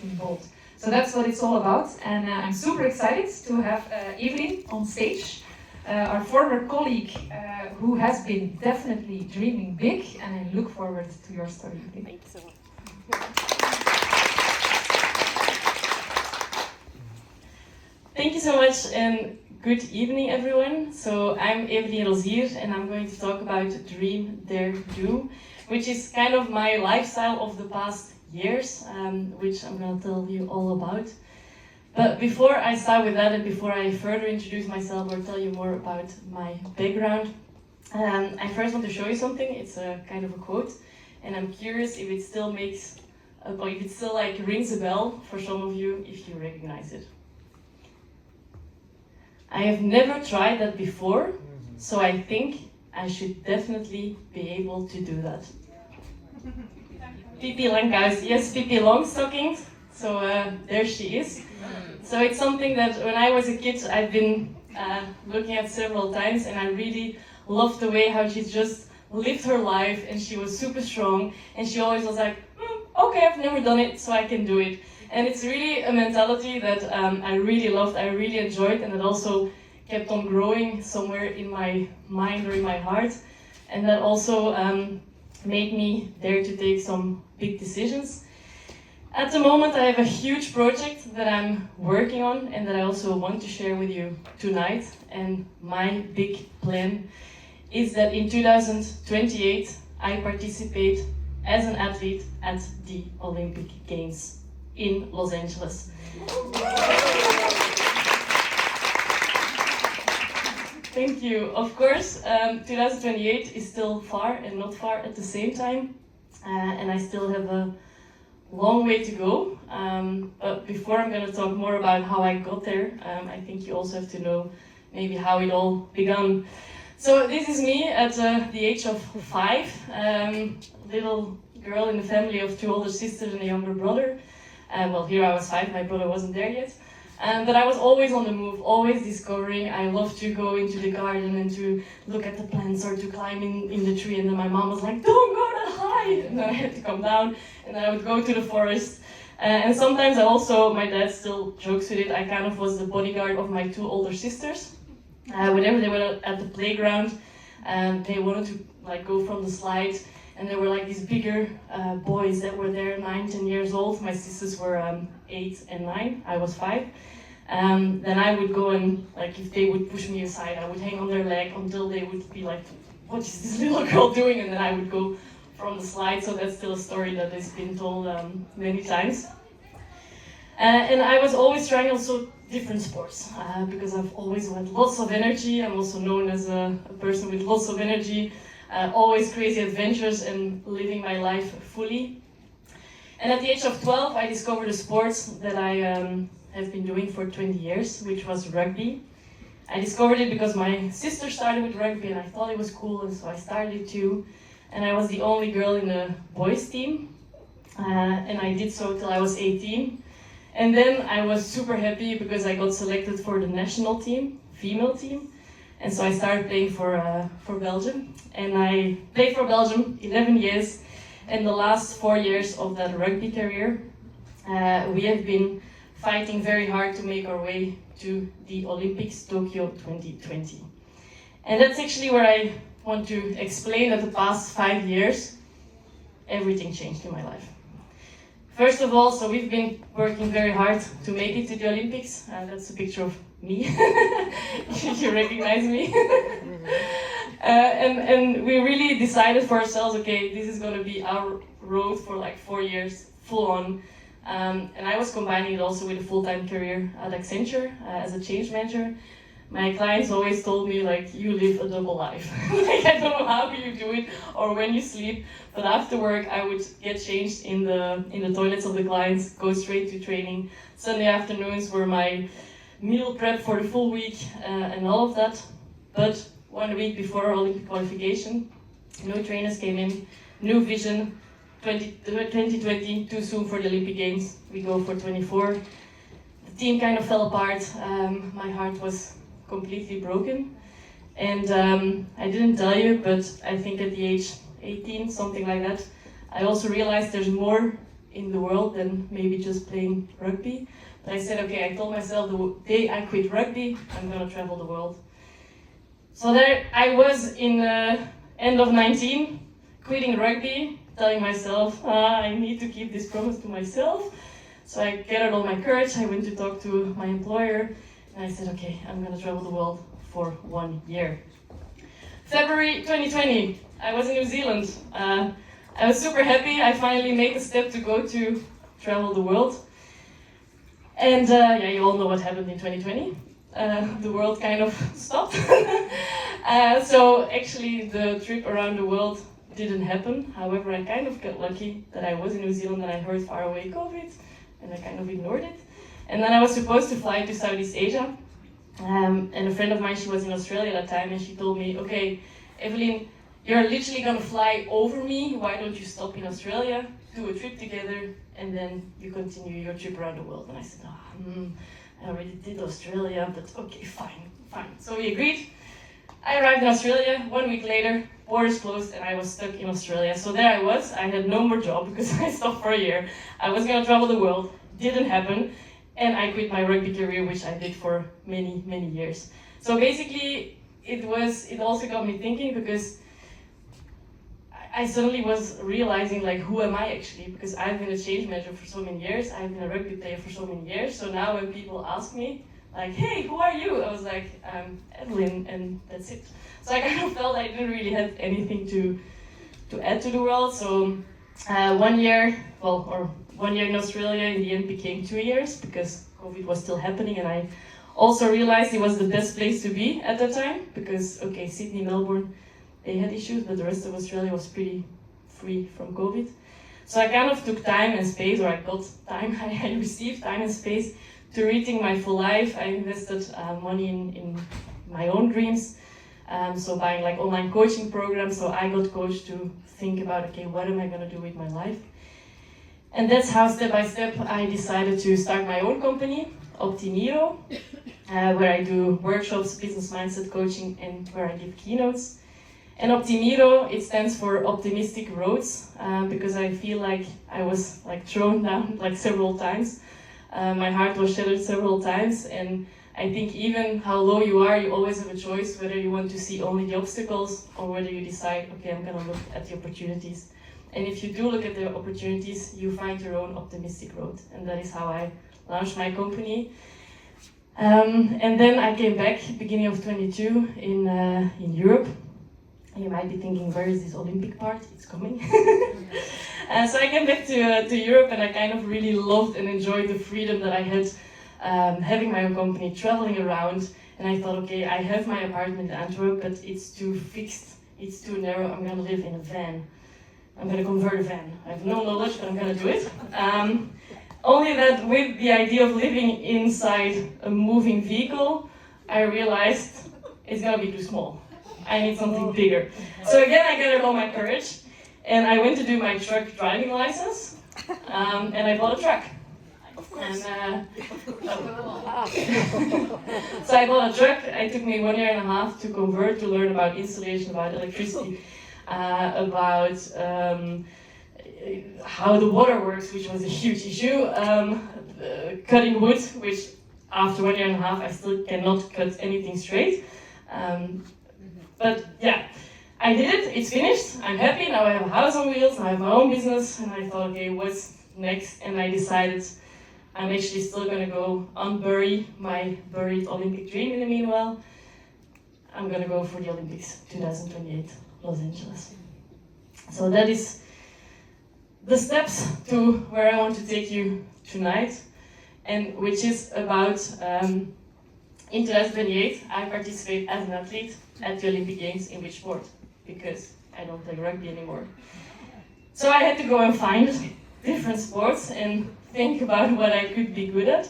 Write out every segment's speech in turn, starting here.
something bold. So that's what it's all about, and I'm super excited to have Evelyn on stage, our former colleague who has been definitely dreaming big, and I look forward to your story. Thanks so much. Thank you so much, and good evening, everyone. So I'm Evelyn Rozier, and I'm going to talk about Dream.Dare.Do, which is kind of my lifestyle of the past years, which I'm going to tell you all about. But before I start with that, and before I further introduce myself or tell you more about my background, I first want to show you something. It's a kind of a quote, and I'm curious if it still like rings a bell for some of you, if you recognize it. I have never tried that before, so I think I should definitely be able to do that. Pippi Langkous, yes, Pippi Longstockings, so there she is. So it's something that when I was a kid I've been looking at several times, and I really loved the way how she just lived her life, and she was super strong, and she always was like, okay, I've never done it, so I can do it. And it's really a mentality that I really loved, I really enjoyed, and it also kept on growing somewhere in my mind or in my heart. And that also made me dare to take some big decisions. At the moment I have a huge project that I'm working on and that I also want to share with you tonight. And my big plan is that in 2028 I participate as an athlete at the Olympic Games in Los Angeles. Thank you. Of course, 2028 is still far and not far at the same time, and I still have a long way to go. But before I'm going to talk more about how I got there, I think you also have to know maybe how it all began. So this is me at the age of 5, little girl in a family of 2 older sisters and a younger brother. Well, here I was 5, my brother wasn't there yet. But I was always on the move, always discovering. I loved to go into the garden and to look at the plants or to climb in the tree. And then my mom was like, don't go that high! And then I had to come down, and then I would go to the forest. And sometimes I also, my dad still jokes with it, I kind of was the bodyguard of my 2 older sisters. Whenever they were at the playground, they wanted to like go from the slide. And there were like these bigger boys that were there, 9, 10 years old. My sisters were 8 and 9, I was 5. Then I would go and, like, if they would push me aside, I would hang on their leg until they would be like, what is this little girl doing? And then I would go from the slide. So that's still a story that has been told many times. And I was always trying also different sports because I've always had lots of energy. I'm also known as a person with lots of energy. Always crazy adventures and living my life fully. And at the age of 12, I discovered a sport that I have been doing for 20 years, which was rugby. I discovered it because my sister started with rugby and I thought it was cool, and so I started it too. And I was the only girl in the boys team, and I did so till I was 18. And then I was super happy because I got selected for the national team, female team. And so I started playing for Belgium, and I played for Belgium 11 years. And the last 4 years of that rugby career, we have been fighting very hard to make our way to the Olympics Tokyo 2020. And that's actually where I want to explain that the past 5 years, everything changed in my life. First of all, so we've been working very hard to make it to the Olympics. That's a picture of me, if you recognize me. And we really decided for ourselves, okay, this is going to be our road for like 4 years, full on. And I was combining it also with a full-time career at Accenture as a change manager. My clients always told me, like, you live a double life. Like, I don't know how you do it or when you sleep, but after work I would get changed in the toilets of the clients, go straight to training. Sunday afternoons were my meal prep for the full week and all of that. But 1 week before our Olympic qualification, no trainers came in, new vision, 2020, too soon for the Olympic Games. We go for 24. The team kind of fell apart. My heart was completely broken. And I didn't tell you, but I think at the age 18, something like that, I also realized there's more in the world than maybe just playing rugby. But I said, okay, I told myself the day I quit rugby, I'm gonna travel the world. So there I was in end of 19, quitting rugby, telling myself, I need to keep this promise to myself. So I gathered all my courage, I went to talk to my employer, and I said, okay, I'm gonna travel the world for 1 year. February 2020, I was in New Zealand. I was super happy, I finally made the step to go to travel the world. And yeah, you all know what happened in 2020. The world kind of stopped. So actually the trip around the world didn't happen. However, I kind of got lucky that I was in New Zealand and I heard far away COVID, and I kind of ignored it. And then I was supposed to fly to Southeast Asia. And a friend of mine, she was in Australia at that time, and she told me, okay, Evelyn, you're literally gonna fly over me, why don't you stop in Australia, do a trip together, and then you continue your trip around the world. And I said, I already did Australia, but okay, fine. So we agreed. I arrived in Australia, 1 week later, borders closed, and I was stuck in Australia. So there I was, I had no more job because I stopped for a year. I was gonna travel the world, didn't happen, and I quit my rugby career, which I did for many, many years. So basically, it also got me thinking, because I suddenly was realizing, like, who am I actually? Because I've been a change manager for so many years, I've been a rugby player for so many years, so now when people ask me, like, hey, who are you? I was like, I'm Evelyn, and that's it. So I kind of felt I didn't really have anything to add to the world, so 1 year in Australia in the end became 2 years, because COVID was still happening, and I also realized it was the best place to be at that time, because, okay, Sydney, Melbourne, they had issues, but the rest of Australia was pretty free from COVID. So I kind of took time and space, or I got time, I received time and space to rethink my full life. I invested money in my own dreams, so buying like online coaching programs, so I got coached to think about, okay, what am I gonna do with my life? And that's how step by step I decided to start my own company, Optimiro, where I do workshops, business mindset coaching, and where I give keynotes. And Optimiro, it stands for optimistic roads, because I feel like I was like thrown down like several times. My heart was shattered several times, and I think even how low you are, you always have a choice whether you want to see only the obstacles or whether you decide, okay, I'm gonna look at the opportunities. And if you do look at the opportunities, you find your own optimistic road, and that is how I launched my company. And then I came back beginning of 22 in Europe. You might be thinking, where is this Olympic part? It's coming. So I came back to Europe, and I kind of really loved and enjoyed the freedom that I had having my own company, traveling around. And I thought, okay, I have my apartment in Antwerp, but it's too fixed, it's too narrow, I'm gonna live in a van. I'm gonna convert a van. I have no knowledge, but I'm gonna do it. Only that with the idea of living inside a moving vehicle, I realized it's gonna be too small. I need something bigger. So again, I gathered all my courage, and I went to do my truck driving license, and I bought a truck. And, so I bought a truck. It took me 1.5 years to convert, to learn about installation, about electricity, about how the water works, which was a huge issue, cutting wood, which after 1.5 years I still cannot cut anything straight. But yeah, I did it, it's finished, I'm happy, now I have a house on wheels, now I have my own business, and I thought, okay, what's next? And I decided I'm actually still gonna go unbury my buried Olympic dream in the meanwhile. I'm gonna go for the Olympics 2028, Los Angeles. So that is the steps to where I want to take you tonight, and which is about, in 2028, I participate as an athlete at the Olympic Games. In which sport? Because I don't play rugby anymore. So I had to go and find different sports and think about what I could be good at.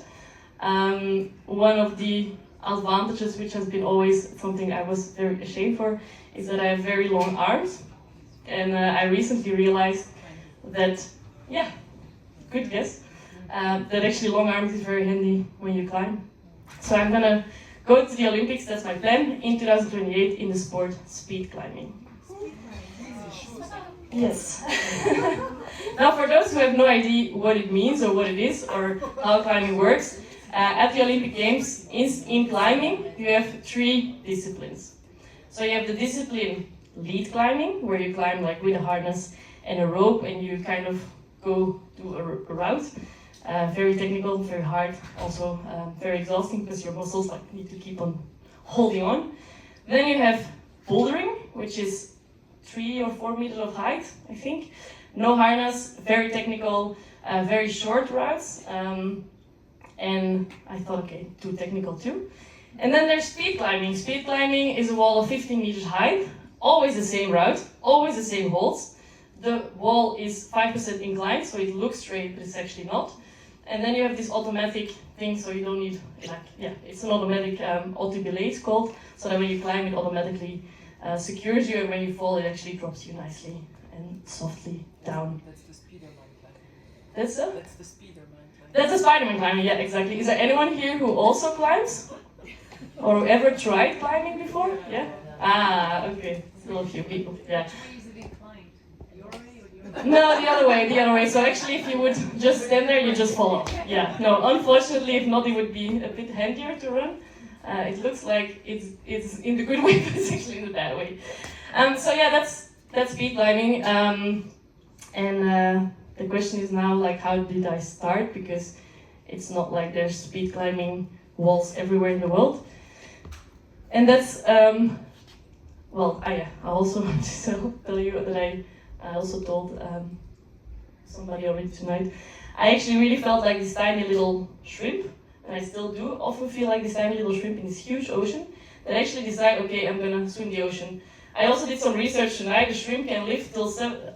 One of the advantages, which has been always something I was very ashamed for, is that I have very long arms. And I recently realized that, yeah, good guess, that actually long arms is very handy when you climb. So I'm gonna go to the Olympics, that's my plan, in 2028 in the sport speed climbing. Yes. Now, for those who have no idea what it means or what it is or how climbing works, at the Olympic Games, in climbing, you have 3 disciplines. So you have the discipline lead climbing, where you climb like with a harness and a rope, and you kind of go do a route. Very technical, very hard, also very exhausting because your muscles like need to keep on holding on. Then you have bouldering, which is 3 or 4 meters of height, I think. No harness, very technical, very short routes. And I thought, okay, too technical too. And then there's speed climbing. Speed climbing is a wall of 15 meters high, always the same route, always the same holds. The wall is 5% inclined, so it looks straight, but it's actually not. And then you have this automatic thing, so you don't need, it's an automatic auto-belay, it's called, so that when you climb, it automatically secures you, and when you fall, it actually drops you nicely and softly down. That's the Spider-Man climbing. That's the Spider-Man climbing. That's the Spider-Man climbing, yeah, exactly. Is there anyone here who also climbs? Or who ever tried climbing before? Yeah? Ah, okay. Still a few people, yeah. Which way is it inclined? Your way or the other? No, the other way. So actually, if you would just stand there, you just fall off. Yeah, no, unfortunately, if not, it would be a bit handier to run. It looks like it's in the good way, but it's actually in the bad way. So yeah, that's speed climbing. And the question is now, like, how did I start? Because it's not like there's speed climbing walls everywhere in the world. And that's, I also want to tell you that I also told somebody already tonight. I actually really felt like this tiny little shrimp, and I still do often feel like this tiny little shrimp in this huge ocean, that actually decide, okay, I'm gonna swim the ocean. I also did some research tonight. The shrimp can live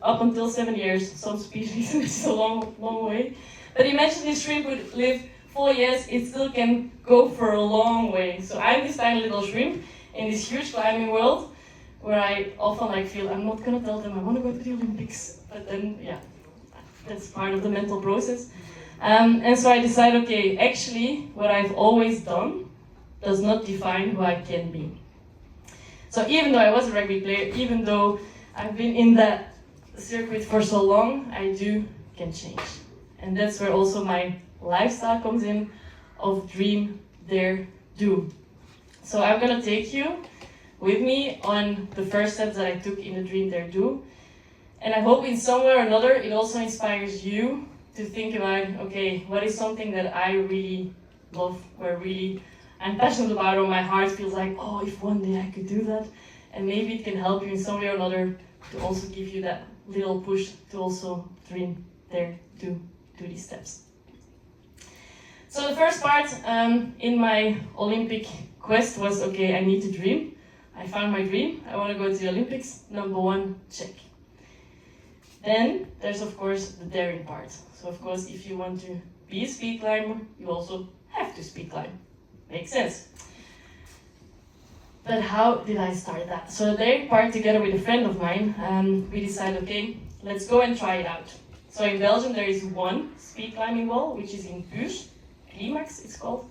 up until 7 years. Some species, it's a long way. But imagine this shrimp would live 4 years, it still can go for a long way. So I'm this tiny little shrimp in this huge climbing world, where I often feel I'm not gonna tell them I want to go to the Olympics. But then, yeah, that's part of the mental process. And so I decided, okay, actually, what I've always done does not define who I can be. So even though I was a rugby player, even though I've been in that circuit for so long, I can change. And that's where also my lifestyle comes in of Dream, Dare, Do. So I'm gonna take you with me on the first steps that I took in the Dream, Dare, Do. And I hope in some way or another it also inspires you to think about, okay, what is something that I really love, where really I'm passionate about, or my heart feels like, oh, if one day I could do that. And maybe it can help you in some way or another to also give you that little push to also dream, dare, do these steps. So the first part in my Olympic quest was, okay, I need to dream. I found my dream. I want to go to the Olympics. Number 1, check. Then there's, of course, the daring part. So, of course, if you want to be a speed climber, you also have to speed climb. Makes sense. But how did I start that? So the daring part, together with a friend of mine, we decided, okay, let's go and try it out. So in Belgium, there is one speed climbing wall, which is in Puurs, Climax it's called.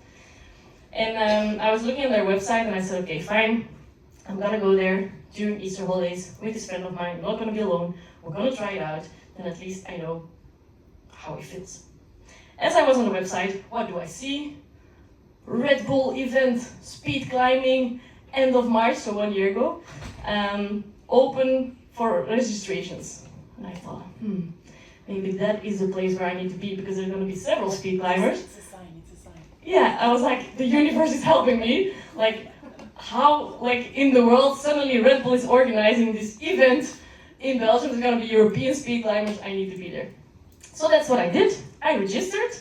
And I was looking at their website and I said, okay, fine, I'm gonna go there during Easter holidays with this friend of mine. I'm not gonna be alone. We're gonna try it out, then at least I know how it feels. As I was on the website, what do I see? Red Bull event, speed climbing, end of March, so 1 year ago, open for registrations. And I thought, maybe that is the place where I need to be, because there's gonna be several speed climbers. It's a sign. Yeah, I was like, the universe is helping me. Like, how, in the world, suddenly Red Bull is organizing this event in Belgium. There's gonna be European speed climbers, I need to be there. So that's what I did. I registered,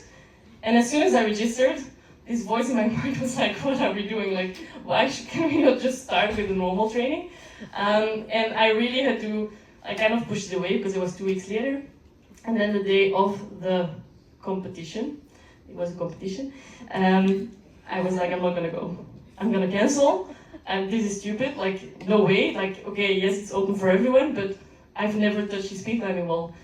and as soon as I registered, this voice in my mind was like, what are we doing? Like, why can we not just start with the normal training? And I really had to, I kind of pushed it away because it was 2 weeks later. And then the day of the competition, it was a competition, I was like, I'm not gonna go. I'm gonna cancel, and this is stupid, like, no way. Like, okay, yes, it's open for everyone, but I've never touched the speed climbing wall.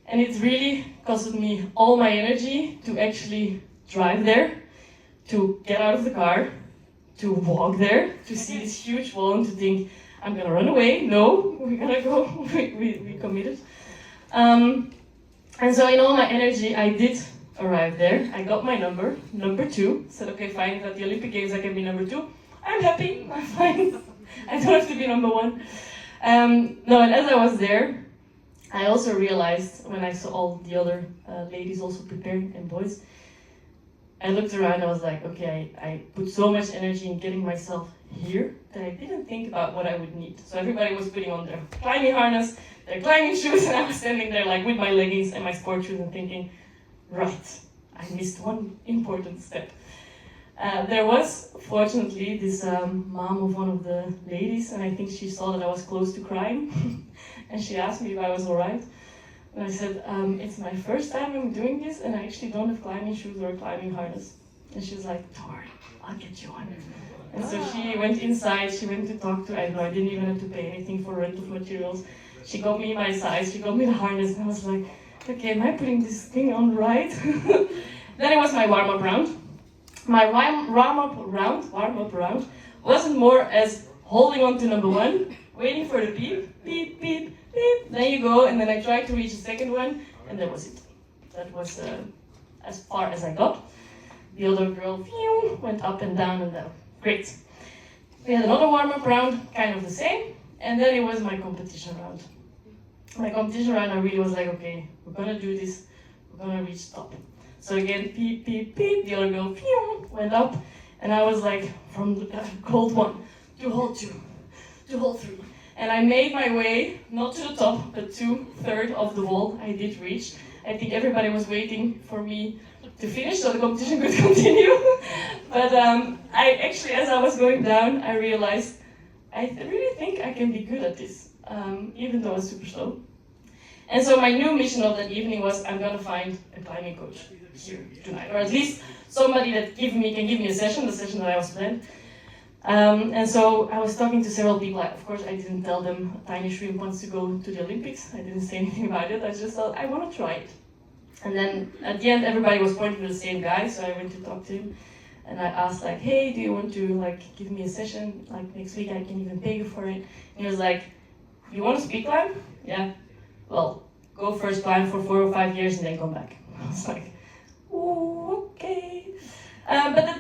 And it really costed me all my energy to actually drive there, to get out of the car, to walk there, to see this huge wall and to think, I'm gonna run away. No, we're gonna go. We committed. And so in all my energy, I did arrive there. I got my number 2. Said, okay, fine, if at the Olympic Games I can be number 2. I'm happy, I'm fine. I don't have to be number 1. No, and as I was there, I also realized when I saw all the other ladies also preparing and boys, I looked around, I was like, okay, I put so much energy in getting myself here that I didn't think about what I would need. So everybody was putting on their climbing harness, their climbing shoes, and I was standing there like with my leggings and my sport shoes and thinking, right, I missed one important step. There was, fortunately, this mom of one of the ladies, and I think she saw that I was close to crying, and she asked me if I was alright. And I said, it's my first time I'm doing this, and I actually don't have climbing shoes or a climbing harness. And she was like, don't worry, I'll get you one. And so she went inside, she went to talk to, I don't know, I didn't even have to pay anything for rent of materials. She got me my size, she got me the harness, and I was like, okay, am I putting this thing on right? Then it was my warm-up round. My warm-up round wasn't more as holding on to number 1, waiting for the beep, beep, beep, beep. Then you go, and then I tried to reach the second one, and that was it. That was as far as I got. The other girl went up and down and down. Great. We had another warm-up round, kind of the same, and then it was my competition round. My competition round, I really was like, okay, we're gonna do this, we're gonna reach top. So again, beep, beep, beep, the other girl went up, and I was like, from hold 1 to hold 2 to hold 3. And I made my way, not to the top, but to third of the wall. I did reach. I think everybody was waiting for me to finish so the competition could continue. But I actually, as I was going down, I realized I really think I can be good at this, even though I was super slow. And so my new mission of that evening was I'm gonna find a climbing coach here tonight, or at least somebody that can give me a session, the session that I was planned. And so I was talking to several people. Of course, I didn't tell them Tiny Shrimp wants to go to the Olympics. I didn't say anything about it. I just thought I want to try it. And then at the end, everybody was pointing to the same guy, so I went to talk to him. And I asked like, hey, do you want to like give me a session? Like next week, I can even pay you for it. And he was like, you want to speed climb? Yeah. Well, go first climb for 4 or 5 years and then come back. I was like, ooh, okay. But I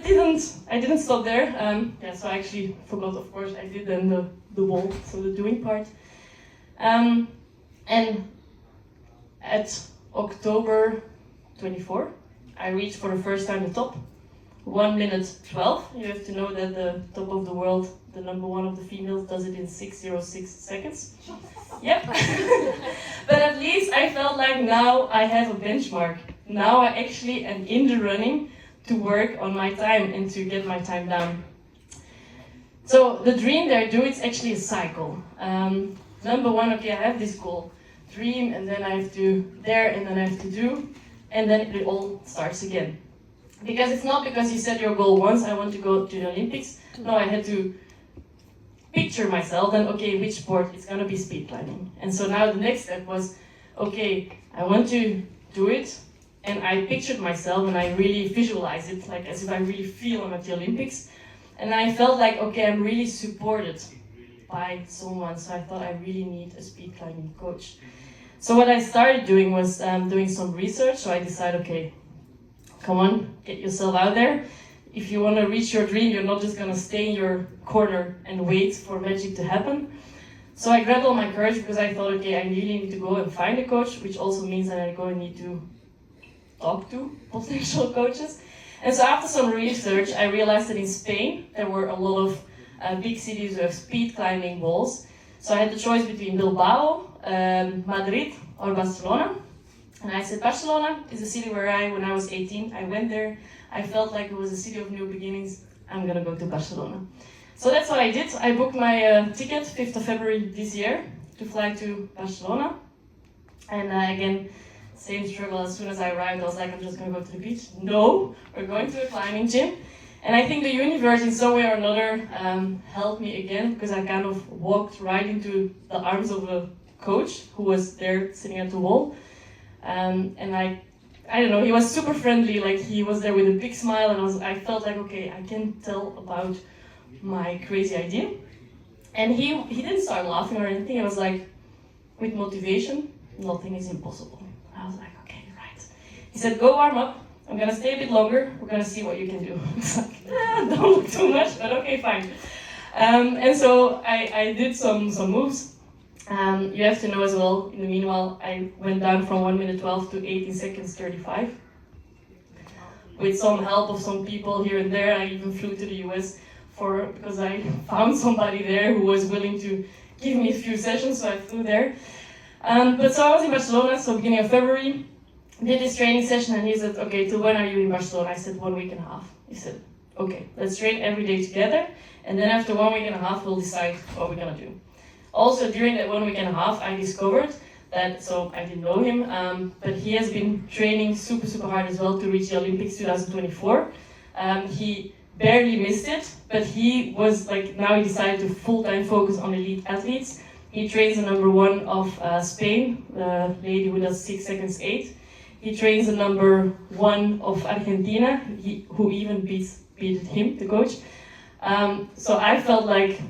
didn't stop there. So I actually forgot, of course, I did then the wall, so the doing part. And at October 24, I reached for the first time the top. 1 minute 12. You have to know that the top of the world, the number 1 of the females, does it in 606 seconds. Yep. But at least I felt like now I have a benchmark. Now I actually am in the running to work on my time and to get my time down. So the Dream.Dare.Do, it's actually a cycle. Number 1, okay, I have this goal. Dream, and then I have to dare, and then I have to do, and then it all starts again. Because it's not because you set your goal once, I want to go to the Olympics. No, I had to picture myself and okay, which sport? It's gonna be speed climbing. And so now the next step was, okay, I want to do it, and I pictured myself and I really visualized it, like as if I really feel I'm at the Olympics. And I felt like, okay, I'm really supported by someone, so I thought I really need a speed climbing coach. So what I started doing was doing some research, so I decided, okay, come on, get yourself out there. If you want to reach your dream, you're not just going to stay in your corner and wait for magic to happen. So I grabbed all my courage because I thought, okay, I really need to go and find a coach, which also means that I go and need to talk to potential coaches. And so after some research, I realized that in Spain, there were a lot of big cities who have speed climbing walls. So I had the choice between Bilbao, Madrid, or Barcelona. And I said, Barcelona is a city where when I was 18, I went there. I felt like it was a city of new beginnings. I'm gonna go to Barcelona. So that's what I did. I booked my ticket, 5th of February this year, to fly to Barcelona. And again, same struggle. As soon as I arrived, I was like, I'm just gonna go to the beach. No, we're going to a climbing gym. And I think the universe, in some way or another, helped me again, because I kind of walked right into the arms of a coach who was there sitting at the wall. And I don't know, he was super friendly, like he was there with a big smile, and I felt like, okay, I can tell about my crazy idea. And he didn't start laughing or anything. He was like, with motivation, nothing is impossible. I was like, okay, right. He said, go warm up. I'm gonna stay a bit longer. We're gonna see what you can do. It's like, don't look too much, but okay, fine. And so I did some moves. You have to know as well, in the meanwhile, I went down from 1 minute 12 to 18 seconds 35. With some help of some people here and there. I even flew to the US because I found somebody there who was willing to give me a few sessions, so I flew there. But so I was in Barcelona, so beginning of February, did this training session, and he said, okay, till when are you in Barcelona? I said, 1 week and a half. He said, okay, let's train every day together, and then after 1 week and a half, we'll decide what we're gonna do. Also, during that 1 week and a half, I discovered that, so I didn't know him, but he has been training super hard as well to reach the Olympics 2024. He barely missed it, but he was like, now he decided to full-time focus on elite athletes. He trains the number 1 of Spain, the lady who does 6 seconds 8. He trains the number 1 of Argentina, who even beat him, the coach. So I felt like,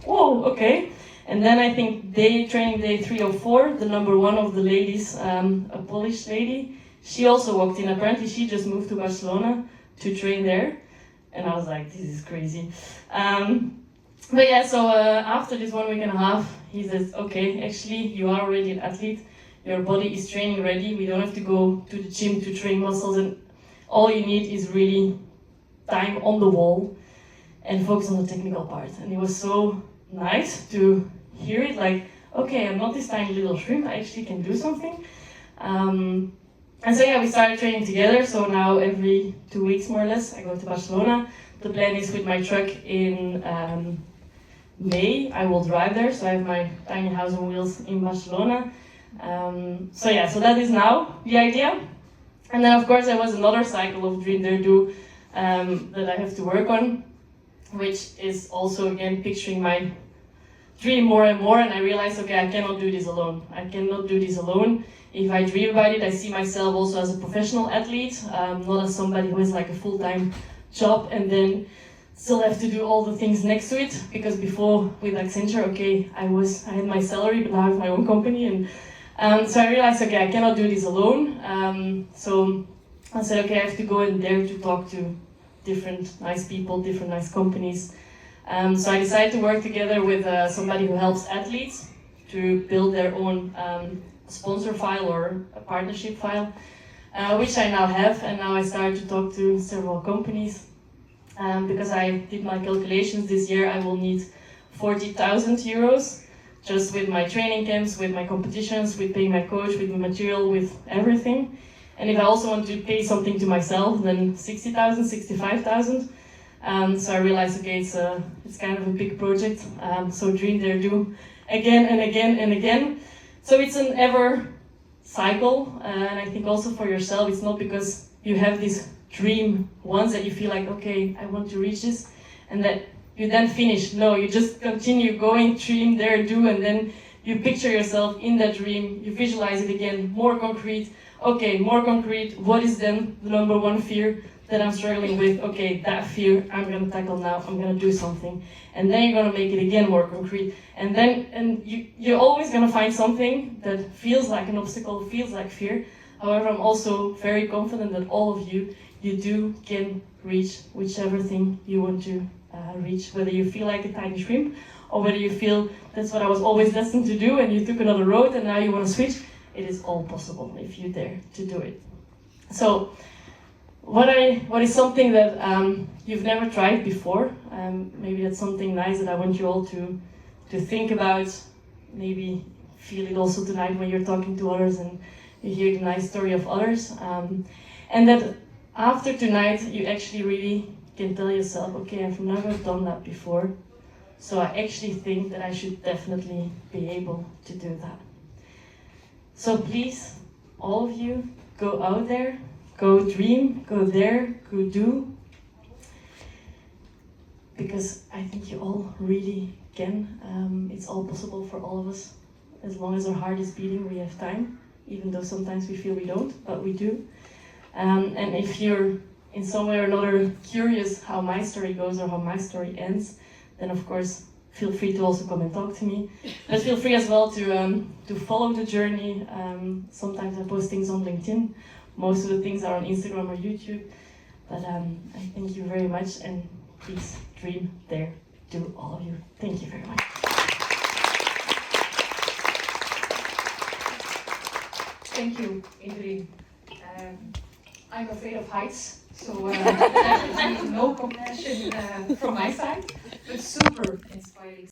whoa, okay. And then I think training day 3 or 4, the number 1 of the ladies, a Polish lady, she also walked in. Apparently she just moved to Barcelona to train there. And I was like, this is crazy. But yeah, so after this 1 week and a half, he says, okay, actually you are already an athlete. Your body is training ready. We don't have to go to the gym to train muscles. And all you need is really time on the wall and focus on the technical part. And it was so nice to hear it, like, okay, I'm not this tiny little shrimp, I actually can do something. And so yeah, we started training together. So now every 2 weeks more or less, I go to Barcelona. The plan is with my truck in May, I will drive there. So I have my tiny house on wheels in Barcelona. So yeah, so that is now the idea. And then of course there was another cycle of Dream.Dare.Do that I have to work on, which is also again picturing my dream more and more, and I realized, okay, I cannot do this alone. I cannot do this alone. If I dream about it, I see myself also as a professional athlete, not as somebody who has like a full-time job and then still have to do all the things next to it. Because before with Accenture, okay, I had my salary, but now I have my own company, and so I realized, okay, I cannot do this alone. So I said, okay, I have to go in there to talk to different nice people, different nice companies. So I decided to work together with somebody who helps athletes to build their own sponsor file or a partnership file, which I now have. And now I started to talk to several companies because I did my calculations this year. I will need 40,000 euros just with my training camps, with my competitions, with paying my coach, with the material, with everything. And if I also want to pay something to myself, then 60,000, 65,000. So I realized, okay, it's kind of a big project. So Dream.Dare.Do again and again and again. So it's an ever cycle, and I think also for yourself, it's not because you have this dream once that you feel like, okay, I want to reach this, and that you then finish. No, you just continue going, Dream.Dare.Do, and then you picture yourself in that dream, you visualize it again, more concrete. Okay, more concrete, what is then the number 1 fear that I'm struggling with? Okay, that fear I'm gonna tackle now, I'm gonna do something. And then you're gonna make it again more concrete. And then you're always gonna find something that feels like an obstacle, feels like fear. However, I'm also very confident that all of you can reach whichever thing you want to reach, whether you feel like a tiny shrimp, or whether you feel that's what I was always destined to do and you took another road and now you wanna switch. It is all possible if you dare to do it. So, what is something that you've never tried before? Maybe that's something nice that I want you all to think about. Maybe feel it also tonight when you're talking to others and you hear the nice story of others. And that after tonight, you actually really can tell yourself, okay, I've never done that before. So I actually think that I should definitely be able to do that. So please, all of you, go out there, go dream, go there, go do. Because I think you all really can. It's all possible for all of us. As long as our heart is beating, we have time. Even though sometimes we feel we don't, but we do. And if you're in some way or another curious how my story goes or how my story ends, then of course, feel free to also come and talk to me. But feel free as well to follow the journey. Sometimes I post things on LinkedIn. Most of the things are on Instagram or YouTube. But I thank you very much, and please dream, dare, do, all of you. Thank you very much. Thank you, Adrienne. I'm afraid of heights, so definitely no compassion from my side, but super inspiring.